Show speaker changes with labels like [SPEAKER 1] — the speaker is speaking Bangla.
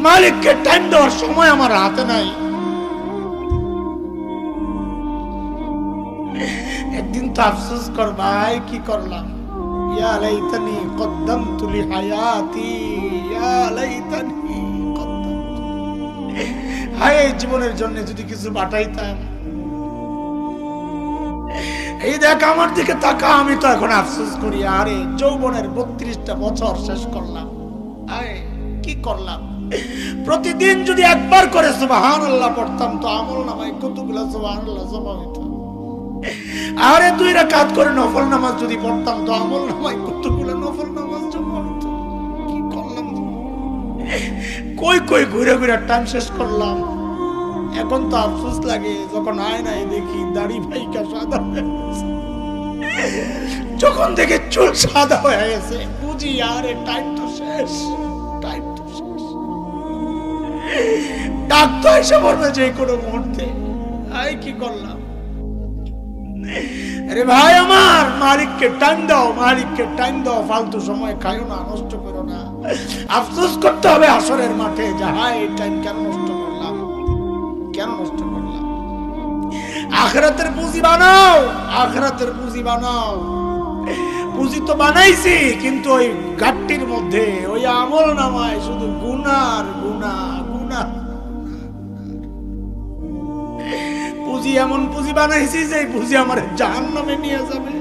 [SPEAKER 1] মালিককে টাইম দেওয়ার সময় আমার হাতে নাই। একদিন তো আফসোস কর ভাই, কি করলাম, ইয়া লাইতানি কদ্দামতু লিহায়াতি, ইয়া লাইতানি কদ্দামতু, হায় জীবনের জন্য যদি কিছু পাঠাইতাম। এই দেখ আমার দিকে তাকা, আমি তো এখন আফসোস করি, আরে যৌবনের 32টা বছর শেষ করলাম, আরে কি করলাম। প্রতিদিন যদি একবার করে সুবহানাল্লাহ পড়তাম তো আমল নামায় কতগুলো সুবহানাল্লাহ জমা হইতো। আরে 2 রাকাত করে নফল নামাজ যদি পড়তাম তো আমল নামায় কতগুলো নফল নামাজ জমা হইতো। কি করলাম, কই কই ঘুরে ঘুরে টাইম শেষ করলাম। এখন তো আফসোস লাগে যখন আয়নায় দেখি দাড়ি ভাইকা সাদা হয়ে গেছে, যখন দেখে চুল সাদা হয়ে গেছে, বুঝি আরে টাইম তো শেষ, টাইম তো শেষ। ডাক তো এসে পড়বে যে কোনো মুহূর্তে। আই কি করলাম। আরে ভাই আমার, মালিককে টাইম দাও, মালিককে টাইম দাও, ফালতু সময় খাইও না, নষ্ট করো না। আফসোস করতে হবে হাসরের মাঠে যে হায় এই টাইম কেন নষ্ট করলাম, কেন নষ্ট করলাম। আখিরাতের পুঁজি বানাও, আখিরাতের পুঁজি বানাও। পুঁজি তো বানাইছি, কিন্তু ওই গাট্টির মধ্যে ওই আমল নামায় শুধু গুনার গুনাহ, গুনাহ। পুঁজি এমন পুঁজি বানাইছি যে পুঁজি আমার জাহান্নামে নিয়ে যাবে।